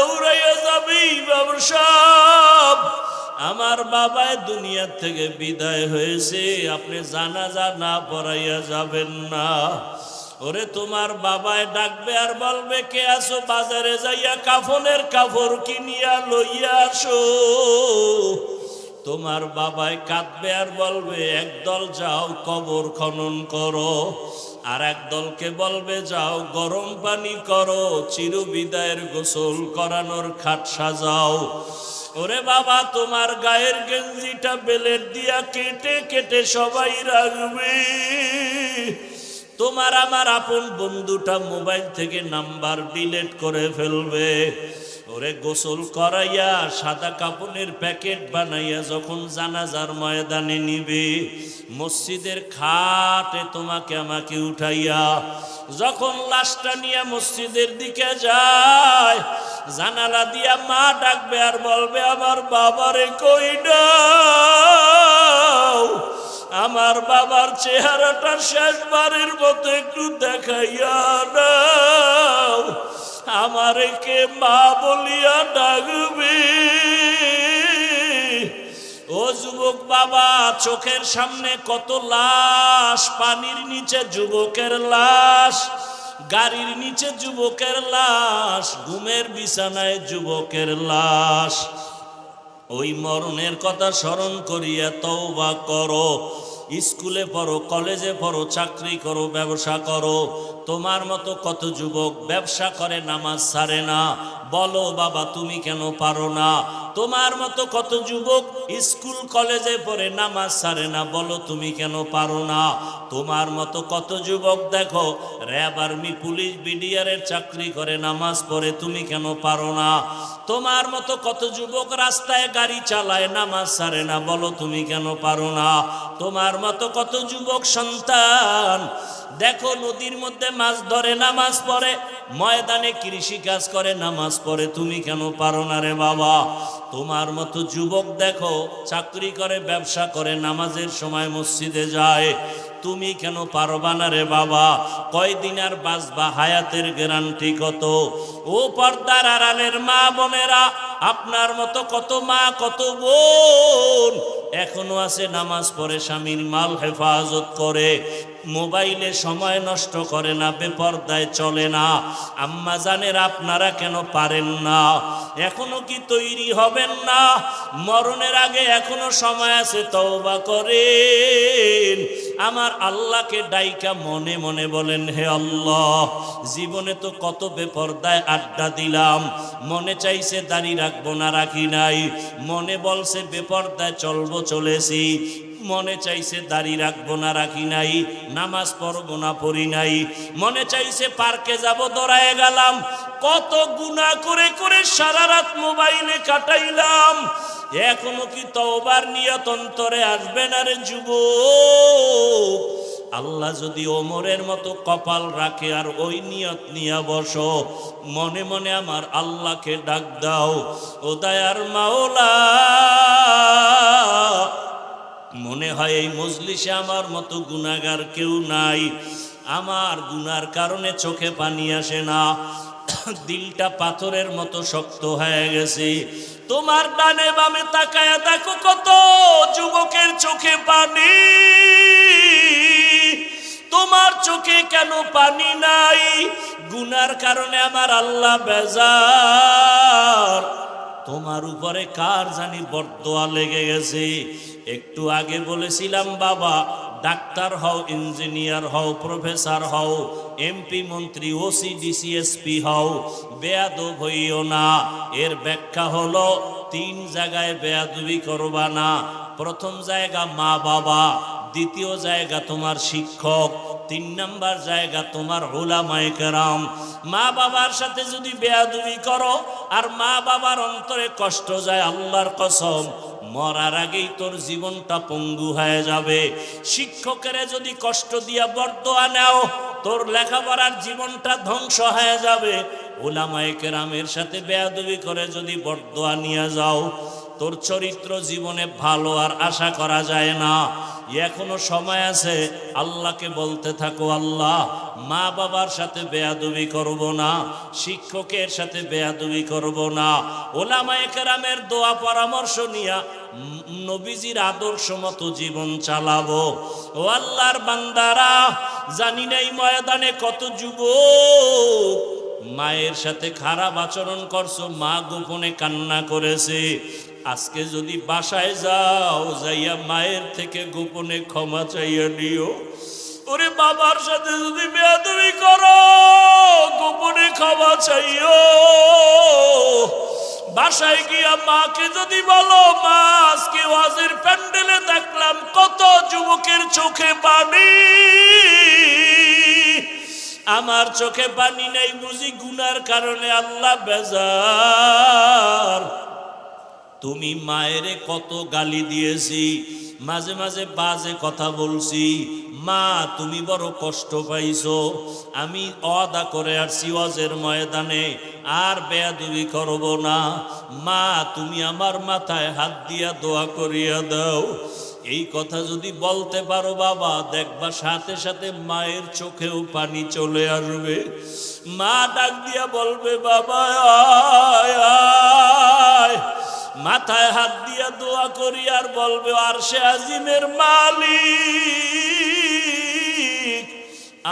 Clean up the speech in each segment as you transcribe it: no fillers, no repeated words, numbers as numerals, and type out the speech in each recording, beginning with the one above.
দৌড়াইয়া যাবি বাবা সাহেব, আমার বাবাই দুনিয়া থেকে বিদায় হয়েছে, আপনি জানাজা না পড়াইয়া যাবেন না। ওরে তোমার বাবায় ডাকবে আর বলবে, কে আসো, বাজারে যাইয়া কাফনের কাপড় কিনিয়া লইয়া আসো। তোমার বাবাই কাঁদবে আর বলবে, একদল যাও কবর খনন করো, আর এক দলকে বলবে যাও গরম পানি করো, চিরবিদায়ের গোসল করানোর খাট সাজাও। ওরে বাবা, তোমার গায়ের গেঞ্জিটা বেলেট দিয়া কেটে কেটে সবাই রাখবে। তোমার আমার আপন বন্ধুটা মোবাইল থেকে নাম্বার ডিলিট করে ফেলবে। ওরে গোসল করাইয়া সাদা কাপড়ের প্যাকেট বানাইয়া যখন জানাজার ময়দানে নিবে, মসজিদের খাটে তোমাকে আমাকে উঠাইয়া যখন লাশটা নিয়ে মসজিদের দিকে যায়, জানালা দিয়া মা ডাকবে আর বলবে, আমার বাবারে কই দাও, আমার বাবার চেহারাটা শেষবারের মতো একটু দেখাইয়া দাও, আমারে কে মা বলিয়া ডাকবে। ও যুবক বাবা, চোখের সামনে কত লাশ, পানির নিচে যুবকের লাশ, গাড়ির নিচে যুবকের লাশ, ঘুমের বিছানায় যুবকের লাশ। ওই মরণের কথা স্মরণ করিয়া তওবা করো। স্কুলে পড়ো, কলেজে পড়ো, চাকরি করো, ব্যবসা করো, তোমার মতো কত যুবক ব্যবসা করে নামাজ ছাড়ে না, বলো বাবা তুমি কেন পারো না? তোমার মতো কত যুবক স্কুল কলেজে পড়ে নামাজ ছাড়ে না, বলো তুমি কেন পারো না? তোমার মতো কত যুবক দেখো র্যাব, আর্মি, পুলিশ, বিডিআরের চাকরি করে, নামাজ পড়ে, তুমি কেন পারো না? তোমার মতো কত যুবক রাস্তায় গাড়ি চালায়, নামাজ ছাড়ে না, বলো তুমি কেন পারো না? তোমার মতো কত যুবক সন্তান দেখো নদীর মধ্যে মাছ ধরে, নামাজ পড়ে, ময়দানে কৃষি কাজ করে, নামাজ পড়ে, তুমি কেন পারো না রে বাবা? তোমার মতো যুবক দেখো চাকরি করে, ব্যবসা করে, নামাজের সময় মসজিদে যায়, তুমি কেন পারবা না রে বাবা? কয়দিন আর বাঁচবা, হায়াতের গ্যারান্টি কত? ও পর্দার আড়ালের মা বোনেরা, আপনার মতো কত মা কত বোন এখনো আছে নামাজ পড়ে, স্বামীর মাল হেফাজত করে, মোবাইলে সময় নষ্ট করে না, বেপরদায় চলে না। আম্মা জানের আপনারা কেন পারেন না? এখনো কি তৈরি হবেন না? মরণের আগে এখনো সময় আছে, তওবা করেন। আমার আল্লাহকে ডাইকা মনে মনে বলেন, হে আল্লাহ, জীবনে তো কত বেপরদায় আড্ডা দিলাম, মনে চাইছে দাড়ি রাখবো না, রাখি নাই, মনে বলছে বেপরদায় চলবো, চলেছি, মনে চাইছে দাড়ি রাখবো না, রাখি নাই, নামাজ পড়বো না, পড়ি নাই, মনে চাইছে পার্কে যাব, দৌড়ায় গেলাম, কত গুনাহ করে করে সারা রাত মোবাইলে কাটাইলাম। এখনো কি তওবার নিয়ত অন্তরে আসবে না রে যুবক? আল্লাহ যদি ওমরের মতো কপাল রাখে আর ওই নিয়ত নিয়ে বসো, মনে মনে আমার আল্লাহকে ডাক দাও, ও দয়ার মাওলা, মনে হয় এই মজলিসে আমার মতো গুনাহগার কেউ নাই, আমার গুনার কারণে চোখে পানি আসে না, দিলটা পাথরের মতো শক্ত হয়ে গেছে। তোমার ডানে বামে তাকায়া দেখো কত যুবকের চোখে পানি, তোমার চোখে কেন পানি নাই? গুনার কারণে আমার আল্লাহ বেজার। তোমার উপরে কার জানি বরদোয়া লেগে গেছে। একটু আগে বলেছিলাম বাবা, ডাক্তার হও, ইঞ্জিনিয়ার হও, প্রফেসর হও, এমপি, মন্ত্রী, ওসি, ডিসি, এসপি হও, বেয়াদব হইও না। এর ব্যাখ্যা হলো 3 জায়গায় বেয়াদবি করবা না। প্রথম জায়গা মা বাবা, দ্বিতীয় জায়গা তোমার শিক্ষক, 3 নাম্বার জায়গা তোমার উলামায়ে কেরাম। মা বাবার সাথে যদি বেয়াদবি করো আর মা বাবার অন্তরে কষ্ট যায়, আল্লাহর কসম মরার আগেই তোর জীবনটা পঙ্গু হয়ে যাবে। শিক্ষকের যদি কষ্ট দিয়া বরদোয়া নাও, তোর লেখাপড়ার জীবনটা ধ্বংস হয়ে যাবে। উলামায়ে কেরামের সাথে বেয়াদবি করে যদি বরদোয়া নিয়ে যাও, তোর চরিত্র জীবনে ভালো আর আশা করা যায় না। এখনো সময় আছে, আল্লাহকে বলতে থাকো, আল্লাহ মা বাবার সাথে বেয়াদবি করব না, শিক্ষকের সাথে বেয়াদবি করব না, ওলামায়ে কেরামের দোয়া পরামর্শ নিয়া নবীজির আদর্শ মতো জীবন চালাবো। ও আল্লাহর বান্দারা, জানি না এই ময়দানে কত যুবক মায়ের সাথে খারাপ আচরণ করছো, মা গোপনে কান্না করেছে। আজকে যদি বাসায় যাও, যাইয়া মায়ের থেকে গোপনে ক্ষমা চাইয়া নিও। ওরে বাবার সাথে যদি বেয়াদবি করো, গোপনে ক্ষমা চাইও। বাসায় গিয়া মাকে যদি বলো, মা আজকে ওয়াজের প্যান্ডেলে দেখলাম কত যুবকের চোখে পানি, আমার চোখে পানি নাই, বুঝি গুনার কারণে আল্লাহ বেজার। তুমি মায়েরে কত গালি দিয়েছি, মাঝে মাঝে বাজে কথা বলছি, মা তুমি বড় কষ্ট পাইছো, আমি ওয়াদা করে আসছি ওয়াজের ময়দানে আর বেয়াদবি করব না। মা তুমি আমার মাথায় হাত দিয়া দোয়া করিয়া দাও। এই কথা যদি বলতে পারো বাবা, দেখবা সাথে সাথে মায়ের চোখেও পানি চলে আসবে। মা ডাক দিয়া বলবে, বাবা আয় আয়। মাথায় হাত দিয়া দোয়া করি আর বলবে, আরশে আজিমের মালিক,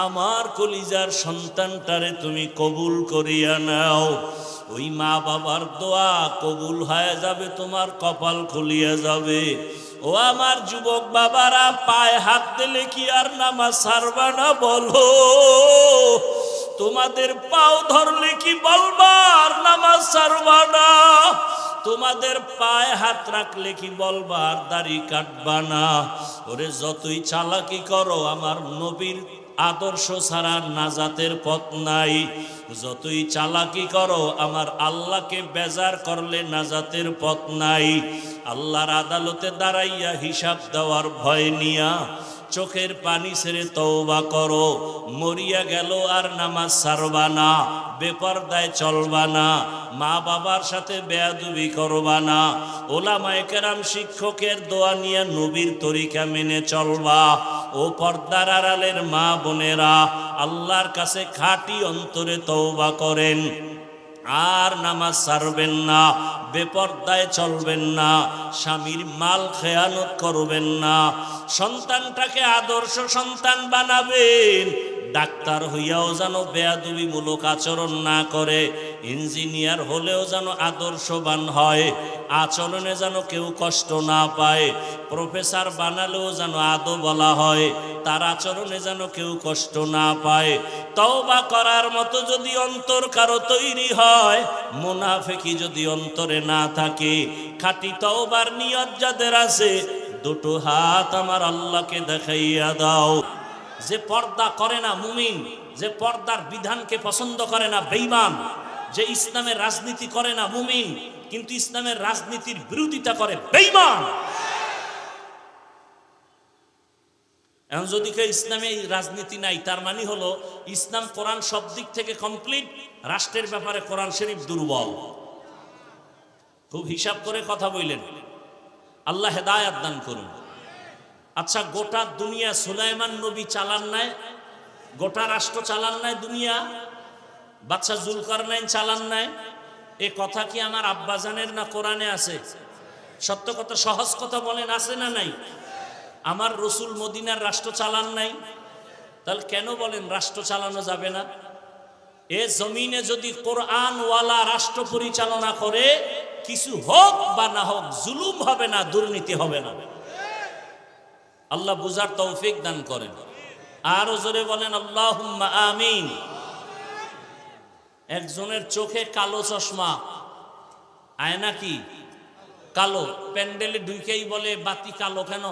আমার কলিজার সন্তানটারে তুমি কবুল করিয়া নাও। ওই মা বাবার দোয়া কবুল হয়ে যাবে, তোমার কপাল খুলিয়া যাবে। ও আমার যুবক বাবারা, পায়ে হাত দিলে কি আর নামাজ ছাড়বা না বলো? তোমাদের পাও ধরলে কি বলবা আর নামাজ ছাড়বা না? তোমাদের পায়ে হাত রাখলে কি বলবা আর দাড়ি কাটবা না? ওরে যতই চালাকি করো, আমার নবীর আদর্শ ছাড়া নাজাতের পথ নাই। যতই চালাকি করো, আমার আল্লাহকে বেজার করলে নাজাতের পথ নাই। আল্লাহর আদালতে দাঁড়াইয়া হিসাব দেওয়ার ভয় নিয়া চোখের পানি ছেড়ে তওবা করো। মরিয়া গেল আর নামাজ ছাড়বা না, বেপরদায় চলবা না, মা বাবার সাথে বেয়াদবি করবা না, ওলামায়ে কেরাম শিক্ষকের দোয়া নিয়ে নবীর তরিকা মেনে চলবা। ও পর্দার আড়ালের মা বোনেরা, আল্লাহর কাছে খাঁটি অন্তরে তওবা করেন, আর নামাজ ছাড়বেন না, বেপরদায় চলবেন না, স্বামীর মাল খেয়ানত করবেন না, সন্তানটাকে আদর্শ সন্তান বানাবেন। ডাক্তার হইয়াও যেন বেয়াদবিমূলক আচরণ না করে, ইঞ্জিনিয়ার হলেও যেন আদর্শবান হয়, আচরণে যেন কেউ কষ্ট না পায়, প্রফেসর বানালেও যেন আদো বলা হয়, তার আচরণে যেন কেউ কষ্ট না পায়। তওবা করার মতো যদি অন্তর কারো তৈরি হয়, মুনাফিকি যদি অন্তরে না থাকে, খাঁটি তওবার নিয়ত যাদের আছে, দুটো হাত আমার আল্লাহকে দেখাইয়া দাও। যে পর্দা করে না মুমিন, যে পর্দার বিধানকে পছন্দ করে না বেঈমান, যে ইসলামের রাজনীতি করে না মুমিন, কিন্তু ইসলামের রাজনীতির বিরোধিতা করে বেঈমান। এখন যদি কেউ ইসলামে রাজনীতি নাই, তার মানে হলো ইসলাম কোরআন সব দিক থেকে কমপ্লিট, রাষ্ট্রের ব্যাপারে কোরআন শরীফ দুর্বল। খুব হিসাব করে কথা বললেন, আল্লাহ হেদায়াত দান করুন। আচ্ছা, গোটা দুনিয়া সুলাইমান নবী চালান নাই? গোটা রাষ্ট্র চালান নাই দুনিয়া? বাদশা জুলকারনাইন চালান নাই? এ কথা কি আমার আব্বাজানের না কোরআনে আছে? সত্য কথা, সহজ কথা বলেন, আছে না নাই? আমার রসুল মদিনার রাষ্ট্র চালান নাই? তাহলে কেন বলেন রাষ্ট্র চালানো যাবে না? এ জমিনে যদি কোরআনওয়ালা রাষ্ট্র পরিচালনা করে, কিছু হোক বা না হোক, জুলুম হবে না, দুর্নীতি হবে না। আল্লাহ বুঝার তৌফিক দান করেন। আরো জোরে বলেন আল্লাহুম্মা আমিন। একজনের চোখে কালো চশমা, আয়না কি কালো, প্যান্ডেলে ঢুকেই বলে বাতি কালো কেন?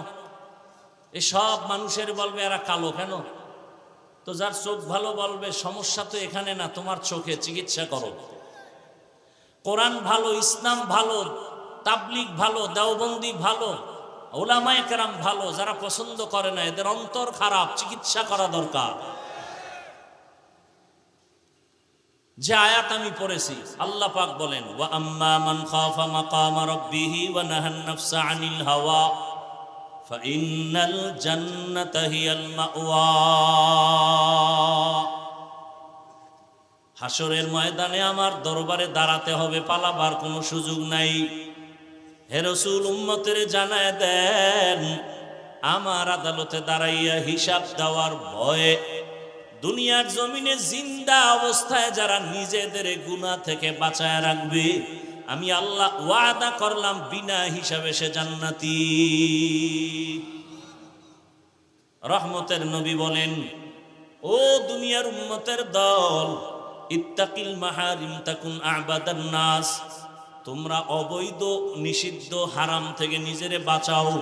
এসব মানুষের বলবে এরা কালো কেন? তো যার চোখ ভালো বলবে সমস্যা তো এখানে না, তোমার চোখে, চিকিৎসা করো। কোরআন ভালো, ইসলাম ভালো, তাবলিগ ভালো, দেওবন্দি ভালো, ওলামায়ে কেরাম ভালো, যারা পছন্দ করে না এদের অন্তর খারাপ, চিকিৎসা করা দরকার। যে আয়াত আমি পড়েছি, আল্লাহ পাক বলেন ওয়া আম্মা মান খাফা মাকামা রাব্বিহি ওয়া নাহান নাফসা আনিল হাওয়া ফাইন্নাল জান্নাতা হিয়াল মাওয়া। হাসরের ময়দানে আমার দরবারে দাঁড়াতে হবে, পালাবার কোনো সুযোগ নাই। হে রাসূল, উম্মতের জানায় দেন, আমার আদালতে দাঁড়াইয়া হিসাব দেওয়ার ভয়ে দুনিয়ার জমিনে জিন্দা অবস্থায় যারা নিজেদের গুনাহ থেকে বাঁচায় রাখবে, আমি আল্লাহ ওয়াদা করলাম বিনা হিসাবে সে জান্নাতি। রহমতের নবী বলেন, ও দুনিয়ার উম্মতের দল, ইত্তাকিল মাহারিম তাকুন আবাদান নাস, তোমরা অবৈধ নিষিদ্ধ হারাম থেকে নিজেরে বাঁচাও।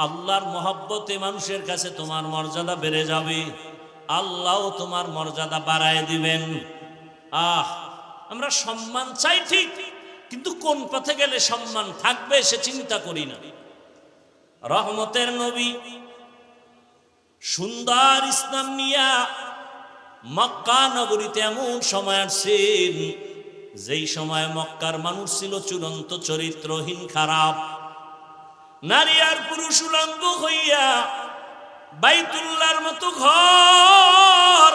আল্লাহর মহব্বতে মানুষের কাছে তোমার মর্যাদা বেড়ে যাবে, আল্লাহও তোমার মর্যাদা বাড়ায় দিবেন। আমরা সম্মান চাই ঠিক, কিন্তু কোন পথে গেলে সম্মান থাকবে সে চিন্তা করি না। রহমতের নবী সুন্দর ইসলাম নিয়া মক্কা নগরীতে এমন সময় আসছেন যেই সময় মক্কার মানুষ ছিল চূড়ান্ত চরিত্রহীন, খারাপ। নারী আর পুরুষ উলঙ্গ হইয়া বাইতুল্লাহর মতো ঘর,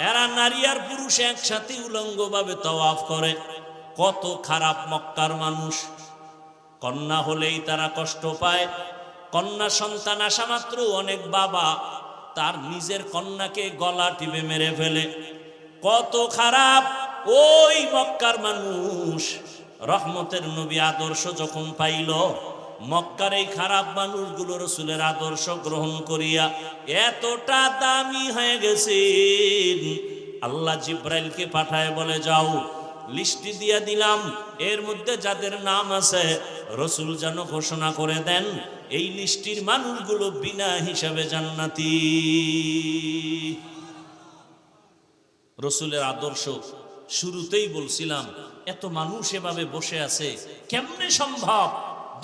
এরা নারী আর পুরুষ একসাথে উলঙ্গ ভাবে তাওয়াফ করে। কত খারাপ মক্কার মানুষ। কন্যা হলেই তারা কষ্ট পায়। কন্যা সন্তান আসা মাত্র অনেক বাবা তার নিজের কন্যাকে গলা টিপে মেরে ফেলে। কত খারাপ ওই মক্কার মানুষ। রহমতের নবী আদর্শ যখন পাইল, মক্কার এই খারাপ মানুষগুলো রাসূলের আদর্শ গ্রহণ করিয়া এতটা দামি হয়ে গেছেন, আল্লাহ জিব্রাইলকে পাঠায় বলে, যাও লিস্টি দিয়া দিলাম, এর মধ্যে যাদের নাম আছে রাসূল যেন ঘোষণা করে দেন এই লিস্টির মানুষগুলো বিনা হিসাবে জান্নাতি। রাসূলের আদর্শ শুরুতেই বলছিলাম, এত মানুষ এভাবে বসে আছে কেমনে সম্ভব?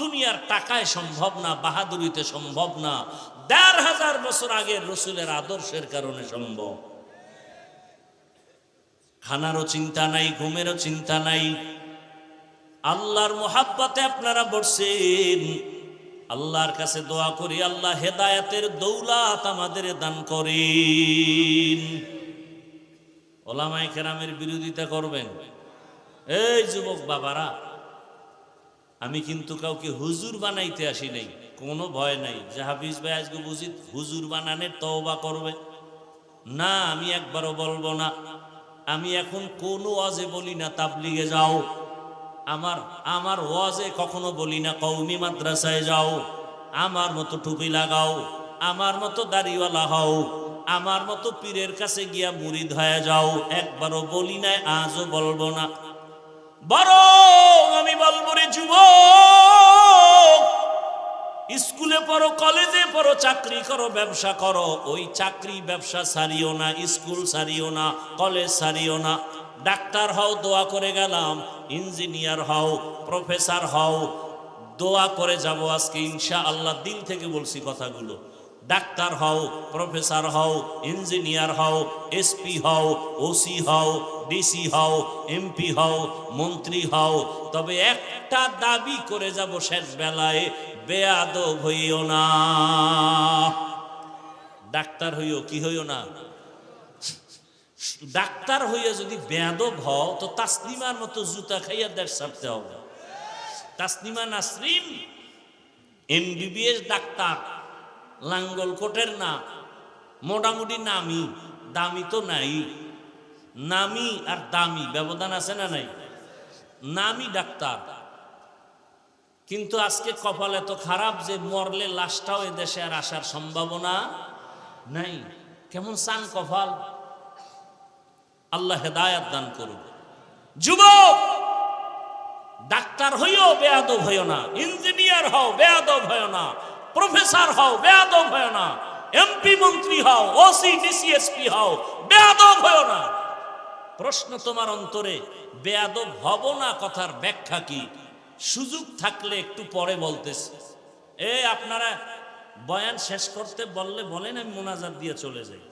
দুনিয়ার টাকায় সম্ভব না, বাহাদুরিতে সম্ভব না, ১৫০০ বছর আগের রাসূলের আদর্শের কারণে সম্ভব। খানারও চিন্তা নাই, ঘুমেরও চিন্তা নাই, আল্লাহর মোহাব্বতে আপনারা বসছেন। আল্লাহর কাছে দোয়া করি, আল্লাহ হেদায়েতের দৌলত আমাদের দান করেন। ওলামায়ে কেরামের বিরোধিতা করবেন। এই যুবক বাবারা, আমি কিন্তু কাউকে হুজুর বানাইতে আসি নাই, কোনো ভয় নাই যে হাফিজ ভাই আজকে বুঝি হুজুর বানানের তওবা করবে না, আমি একবারও বলবো না। আমি এখন কোনো ওয়াজে বলি না তাবলিগে যাও, আমার ওয়াজে কখনো বলি না কওমি মাদ্রাসায় যাও, আমার মতো টুপি লাগাও, আমার মতো দাড়িওয়ালা হও, আমার মতো পীরের কাছে গিয়া মুরিদ হয়ে যাও, একবারও বলি না, আজও বলবো না। বরং আমি বলবো, রে যুবক, স্কুলে পড়ো, কলেজে পড়ো, চাকরি করো, ব্যবসা করো, ওই চাকরি ব্যবসা ছাড়িও না, স্কুল ছাড়িও না, কলেজ ছাড়িও না। ডাক্তার হও, দোয়া করে গেলাম। ইঞ্জিনিয়ার হও, প্রফেসর হও, দোয়া করে যাব আজকে ইনশাআল্লাহ, দিল থেকে বলছি কথাগুলো। ডাক্তার হও, প্রফেসর হও, ইঞ্জিনিয়ার হও, এসপি হও, ওসি হও, ডিসি হও, এমপি হও, মন্ত্রী হও, তবে একটা দাবি করে যাব শেষ বেলায়, বেয়াদব হইও না। ডাক্তার হইও, কি হইও না? ডাক্তার হইয়া যদি বেয়াদব হও তো তাসলিমার মতো জুতা খাইয়া দেশ ছাড়তে হবে। তাসলিমা নাসরিন এমবিবিএস ডাক্তার, লাঙ্গল কোটের না, মোটামুটি নামি, দামি তো নাই। নামি আর দামি ব্যবধান আছে না নাই? নামি ডাক্তার, কিন্তু আজকে কপাল এত খারাপ যে মরলে লাশটাও এদেশে আর আসার সম্ভাবনা নাই। কেমন চান কপাল! আল্লাহ হেদায়েত দান করুন। যুবক, ডাক্তার হইও, বেয়াদব হইও না। ইঞ্জিনিয়ার হও, বেয়াদব হইও না। প্রফেসর হও, বেয়াদব হইও না। এমপি মন্ত্রী হও, ওসি ডিসি এসপি হও, বেয়াদব হইও না। প্রশ্ন তোমার অন্তরে, বেয়াদব হব না কথার ব্যাখ্যা কি? সুযোগ থাকলে একটু পরে বলতেছি। আপনারা বয়ান শেষ করতে বললে বলেন, আমি মোনাজাত দিয়ে চলে যাই।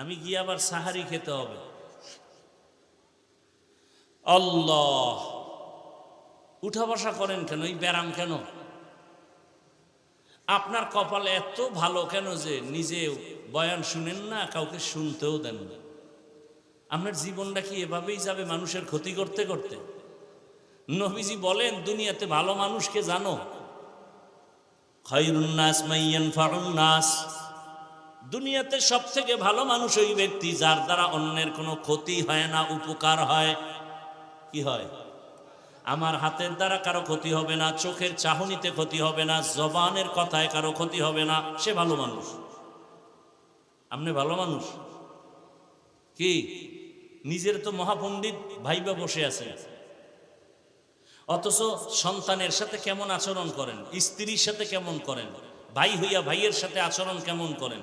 আমি গিয়ে আবার সাহারি খেতে হবে। আল্লাহ, উঠা বসা করেন কেন? এই ব্যারাম কেন? আপনার কপাল এত ভালো কেন যে নিজে বয়ান শুনেন না, কাউকে শুনতেও দেন না? আপনার জীবনটা কি এভাবেই যাবে মানুষের ক্ষতি করতে করতে? নবীজি বলেন, দুনিয়াতে ভালো মানুষকে জানো? খায়রুন নাস মাইয়ানফাউন নাস, দুনিয়াতে সব থেকে ভালো মানুষ ওই ব্যক্তি যার দ্বারা অন্যের কোনো ক্ষতি হয় না, উপকার হয়। কি হয়? আমার হাতের দ্বারা কারো ক্ষতি হবে না, চোখের চাহনিতে ক্ষতি হবে না, জবানের কথায় কারো ক্ষতি হবে না, সে ভালো মানুষ। আপনি ভালো মানুষ কি? নিজের তো মহাপণ্ডিত ভাইবা বসে আছে, অথচ সন্তানের সাথে কেমন আচরণ করেন, স্ত্রীর সাথে কেমন করেন, ভাই হইয়া ভাইয়ের সাথে আচরণ কেমন করেন,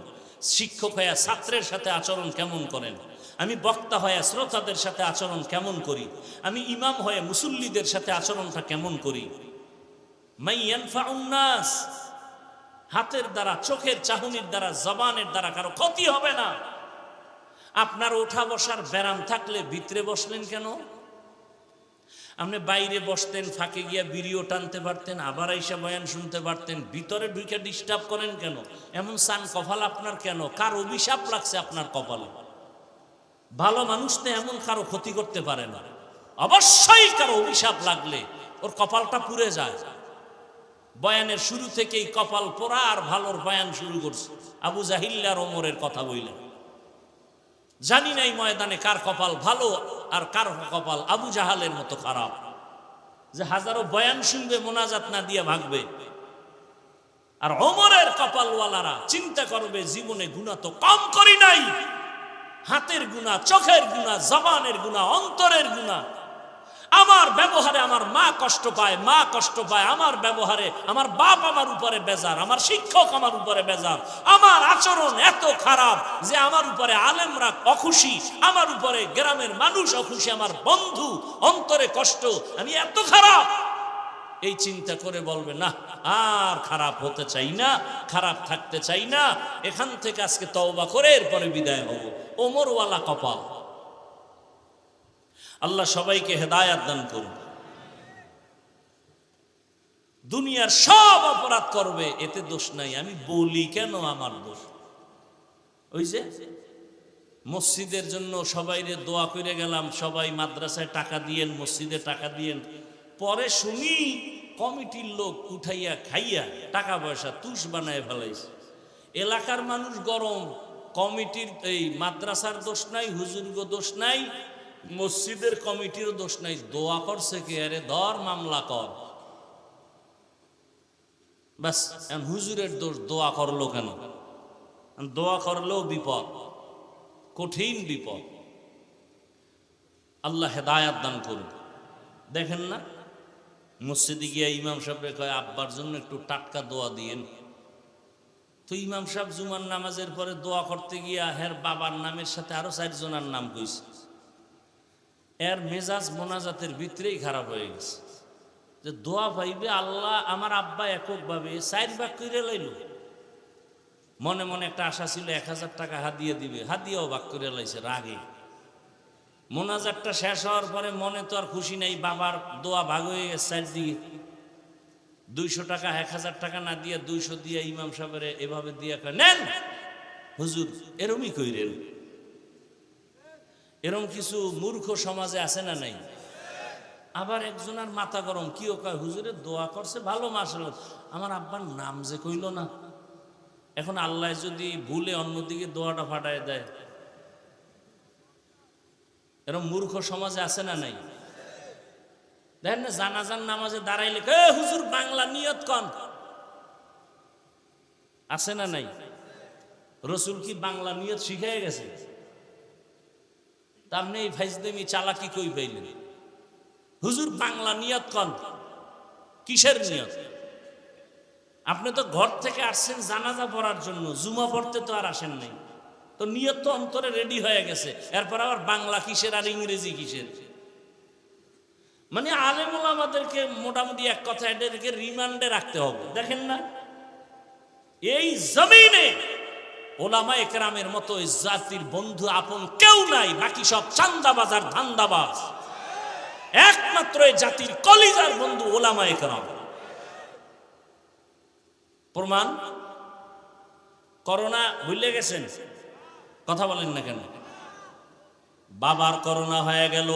শিক্ষক হইয়া ছাত্রের সাথে আচরণ কেমন করেন, আমি বক্তা হয়ে শ্রোতাদের সাথে আচরণ কেমন করি, আমি ইমাম হয়ে মুসল্লিদের সাথে আচরণটা কেমন করি। মাইয়ানফাউন নাস, হাতের দ্বারা, চোখের চাহনির দ্বারা, জবানের দ্বারা কারো ক্ষতি হবে না। আপনার ওঠা বসার ব্যারাম থাকলে ভিতরে বসলেন কেন? আপনি বাইরে বসতেন, ফাঁকে গিয়া বিড়িও টানতে পারতেন, আবার আইসা বয়ান শুনতে পারতেন, ভিতরে ঢুকে ডিস্টার্ব করেন কেন? এমন সান কপাল আপনার কেন? কার অভিশাপ লাগছে আপনার কপালে? ভালো মানুষ তো এমন কারো ক্ষতি করতে পারে না, অবশ্যই কারো অভিশাপ লাগলে ওর কপালটা পুড়ে যায়। বয়ানের শুরু থেকেই কপাল পোড়া আর ভালোর বয়ান শুরু করছে। আবু জাহিল আর ওমরের কথা বললেন, জানি নাই ময়দানে কার কপাল ভালো আর কার কপাল আবু জাহালের মতো খারাপ, যে হাজারো বয়ান শুনবে মোনাজাত না দিয়ে ভাগবে। আর ওমরের কপালওয়ালারা চিন্তা করবে, জীবনে গুনাহ তো কম করি নাই, হাতের গুনাহ, চোখের গুনাহ, জবানের গুনাহ, অন্তরের গুনাহ। আমার ব্যবহারে আমার মা কষ্ট পায়, মা কষ্ট পায় আমার ব্যবহারে, আমার বাপ আমার উপরে বেজার, আমার শিক্ষক আমার উপরে বেজার, আমার আচরণ এত খারাপ যে আমার উপরে আলেমরা অখুশি, আমার উপরে গ্রামের মানুষ অখুশি, আমার বন্ধু অন্তরে কষ্ট, আমি এত খারাপ। এই চিন্তা করে বলবে, না আর খারাপ হতে চাই না, খারাপ থাকতে চাই না, এখান থেকে আজকে তওবা করে এরপরে বিদায় হব। ওমরওয়ালা কপাল। আল্লাহ সবাইকে হেদায়াত দান করুন। দুনিয়ার সব অপরাধ করবে, এতে দোষ নাই, আমি বলি কেন আমার দোষ? ওই যে মসজিদের জন্য সবাইরে দোয়া করে গেলাম, সবাই মাদ্রাসায় টাকা দিয়েন, মসজিদে টাকা দিয়েন, পরে শুনি কমিটির লোক উঠাইয়া খাইয়া টাকা পয়সা তুষ বানায় ফেলাইছে। এলাকার মানুষ গরম, কমিটির এই মাদ্রাসার দোষ নাই, হুজুরগো দোষ নাই, মসজিদের কমিটির দোষ নাই, দোয়া করছে কে? আরে ধর মামলা কর। বাস, হুজুরের দোষ, দোয়া করলো কেন? দোয়া করলেও বিপদ, কঠিন বিপদ। আল্লাহ হেদায়াত দান করুন। দেখেন না, মসজিদে গিয়া ইমাম সাহেব কয় আব্বার জন্য একটু টাটকা দোয়া দিয়েন। তো ইমাম সাহেব জুমার নামাজের পরে দোয়া করতে গিয়া হের বাবার নামের সাথে আরো 4 জনের নাম কইছে। এর মেজাজ মোনাজাতের ভিতরেই খারাপ হয়ে গেছে, যে দোয়া পাইবে আল্লাহ, আমার আব্বা এককভাবে 4 ভাগ করে লাইল। মনে মনে একটা আশা ছিল 1000 টাকা হাদিয়া দিবে, হাদিয়াও ভাগ করে লাইছে রাগে। মোনাজাতটা শেষ হওয়ার পরে মনে তো আর খুশি নাই, বাবার দোয়া ভাগ হয়ে গেছে 4 দিকে। 200 টাকা, 1000 টাকা না দিয়া 200 দিয়া ইমাম সাহেবের এভাবে দিয়া কয়, নেন হুজুর, এরমই কইরেন। এরম কিছু মূর্খ সমাজে আছে না নাই? আবার একজনের মাথা গরম, কিও কয় হুজুরের দোয়া করছে ভালো, মাশাআল্লাহ, আমার আব্বার নাম যে কইল না, এখন আল্লাহ যদি ভুলে অন্যদিকে দোয়াটা ফাটায় দেয়। এরম মূর্খ সমাজে আছে না নাই? দেখেন না, জানাজার নামাজে দাঁড়াইলে হুজুর বাংলা নিয়ত কন, আছে না নাই? রসুল কি বাংলা নিয়ত শিখাই গেছে? তা আপনি এই ফাইজদামি চালাকি কই পাইলেন? হুজুর বাংলা নিয়ত কন, কিসের নিয়ত? আপনি তো ঘর থেকে আসছেন জানাজা পড়ার জন্য, জুমা পড়তে তো আর আসেন নাই, তো নিয়ত তো অন্তরে রেডি হয়ে গেছে, এরপর আবার বাংলা কিসের আর ইংরেজি কিসের? মানে আলেম ওলামাদেরকে মোটামুটি এক কথা এদেরকে রিমান্ডে রাখতে হবে। দেখেন না, এই জমিনে ওলামা একরামের মতো জাতির বন্ধু আপন কেউ নাই, বাকি সব চান্দাবাজ আর ধান্দাবাজ। একমাত্র এই জাতির কলিজার বন্ধু ওলামায়ে কেরাম। প্রমাণ করোনা ভুলে গেছেন, কথা বলেন না কেন? বাবার করোনা হয়ে গেল,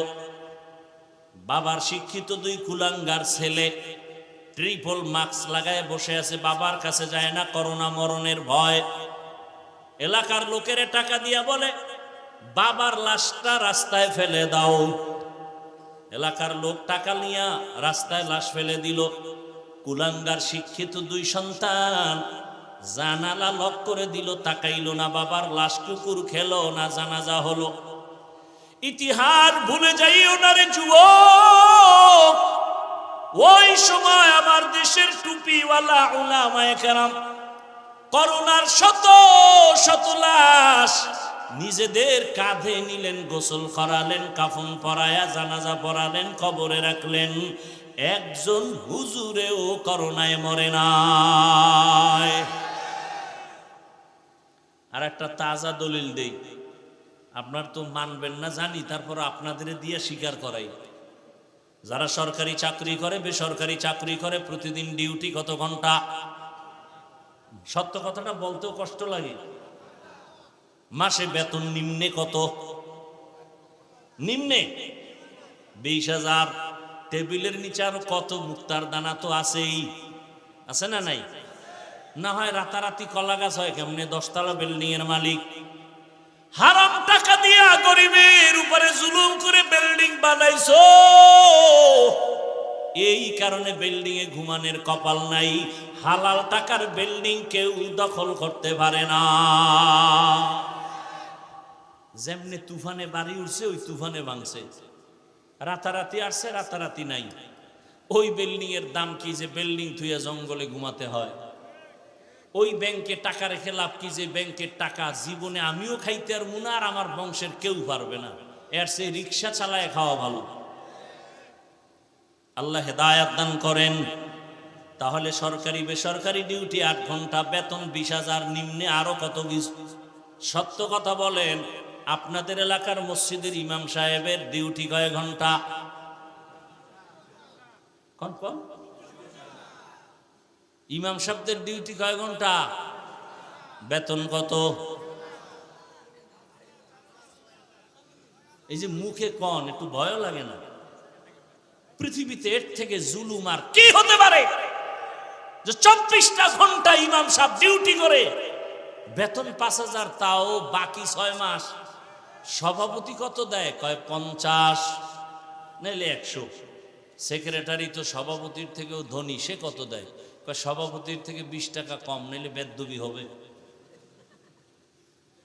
বাবার শিক্ষিত দুই কুলাঙ্গার ছেলে ট্রিপল মাস্ক লাগায় বসে আছে, বাবার কাছে যায় না, করোনা মরণের ভয়। এলাকার লোকের টাকা দিয়া বলে বাবার লাশটা রাস্তায় ফেলে দাও। এলাকার লোক টাকা নিয়া রাস্তায় লাশ ফেলে দিল। কুলাঙ্গার শিক্ষিত দুই সন্তান জানালা লক করে দিল, তাকাইল না, বাবার লাশ কুকুর খেলো না, জানাজা হলো। ইতিহাস ভুলে যাইও না রে যুবক, ওই সময় আমার দেশের টুপিওয়ালা উলামায়ে কেরাম করোনার শত শত লাশ নিজেদের কাঁধে নিলেন, গোসল করালেন, কাফন পরায়া জানাজা পড়ালেন, কবরে রাখলেন। একজন হুজুরেও করোনায় মরে নাই। আর একটা তাজা দলিল দেই, আপনার তো মানবেন না জানি, তারপর আপনাদের দিয়ে স্বীকার করাই। যারা সরকারি চাকরি করে, বেসরকারি চাকরি করে, প্রতিদিন ডিউটি কত ঘন্টা? সত্য কথাটা বলতেও কষ্ট লাগে। মাসে বেতন নিম্নে কত? নিম্নে 20,000। টেবিলের নিচে আরো কত মুক্তার দানা তো আছেই, আছে না নাই? না হয় রাতারাতি কলা গাছ হয় কেমনে? 10 তলা বিল্ডিং এর মালিক হারাম টাকা দিয়া গরিবের উপরে জুলুম করে বিল্ডিং বানাইছো, এই কারণে বিল্ডিং এ ঘুমানোর কপাল নাই। হালাল টাকার বিল্ডিং কেউ দখল করতে পারে না। যেমনে তুফানে বাড়ি উঠছে ওই তুফানে ভাঙছে, রাতারাতি আসছে রাতারাতি নাই। ওই বিল্ডিং এর দাম কি যে বিল্ডিং থুইয়া জঙ্গলে ঘুমাতে হয়? ওই ব্যাংকে টাকা রেখে লাভ কি যে ব্যাংকের টাকা জীবনে আমিও খাইতে আর মুনা আর আমার বংশের কেউ পারবে না, এর সে রিক্সা চালায় খাওয়া ভালো। আল্লাহ হেদায়াত দান করেন। তাহলে সরকারি বেসরকারি ডিউটি 8 ঘন্টা, বেতন 20,000, নিম্নে আরো কত কিছু। সত্য কথা বলেন, আপনাদের এলাকার মসজিদের ইমাম সাহেবের ডিউটি কয় ঘন্টা? ইমাম সাহেবদের ডিউটি কয় ঘন্টা? বেতন কত? এই যে মুখে কন, একটু ভয় লাগে না? পৃথিবীতে এর থেকে জুলুম আর কি হতে পারে যে 24টা ঘন্টা ইমাম সাহেব ডিউটি করে, বেতন 5,000, তাও বাকি 6 মাস। সভাপতি কত দেয়? কয় 50, নাইলে 100। সেক্রেটারি তো সভাপতির থেকেও ধনী, সে কত দেয়? কয় সভাপতির থেকে 20 টাকা কম, নাইলে বেদবি হবে।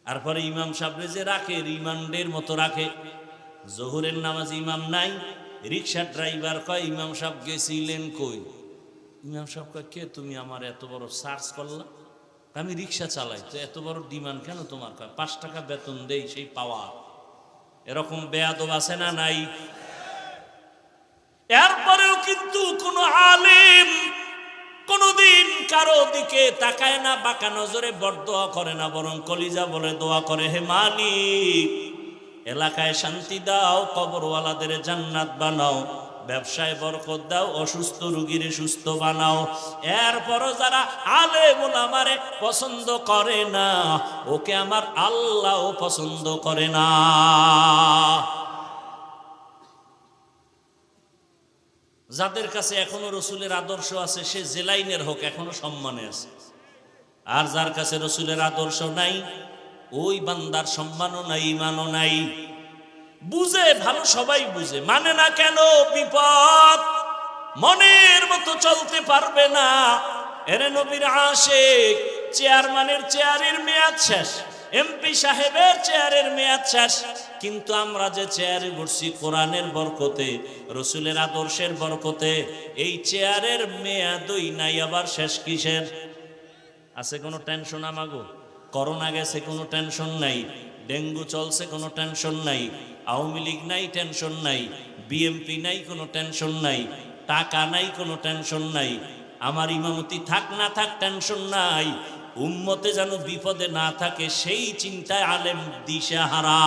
তারপরে ইমাম সাহেব যে রাখে রিমান্ডের মতো রাখে। জোহরের নামাজ ইমাম নাই, রিক্সা ড্রাইভার কয় ইমাম সাহেব গেছিলেন কই? ইমাম সাহেব কয় কে তুমি? আমার এত বড় সার্চ করলা, আমি রিক্সা চালাই, তো এত বড় ডিমান্ড কেন তোমার? কয় 5 টাকা বেতন দেই, সেই পাওয়া। এরকম বেয়াদব আছে না নাই? এরপরেও কিন্তু কোন আলেম কোনদিন কারো দিকে তাকায় না, বাঁকা নজরে বরদোয়া করে না, বরং কলিজা বলে দোয়া করে, হে মালিক এলাকায় শান্তি দাও, কবরওয়ালাদের জান্নাত বানাও, ব্যবসায় বরকত দাও, অসুস্থ রোগীর সুস্থ বানাও। এরপরও যারা আলেম ওলামারে পছন্দ করে না, ওকে আমার আল্লাহও পছন্দ করে না। যাদের কাছে এখনো রসুলের আদর্শ আছে, সে যে লাইনের হোক, এখনো সম্মানে আছে। আর যার কাছে রসুলের আদর্শ নাই, ওই বান্দার সম্মানও নাই, ইমানও নাই। বুঝে ভালো, সবাই বুঝে, মানে না কেন? বিপদ, মনের মতো চলতে পারবে না। এরে নবীর আশিক, চেয়ারম্যানের চেয়ারের মেয়াদ শেষ, এমপি সাহেবের চেয়ারের মেয়াদ শেষ, কিন্তু আমরা যে চেয়ারে বসছি কোরআনের বরকতে, রসুলের আদর্শের বরকতে, এই চেয়ারের মেয়াদই নাই, আবার শেষ কিসের? আছে কোনো টেনশন আমাগো? করোনা গেছে, কোনো টেনশন নাই। ডেঙ্গু চলছে, কোনো টেনশন নাই। আওয়ামী লীগ নাই, টেনশন নাই। বিএমপি নাই, কোনো টেনশন নাই। টাকা নাই, কোনো টেনশন নাই। আমার ইমামতি থাক না থাক, টেনশন নাই। উম্মতে যেন বিপদে না থাকে, সেই চিন্তায় আলেম দিশেহারা।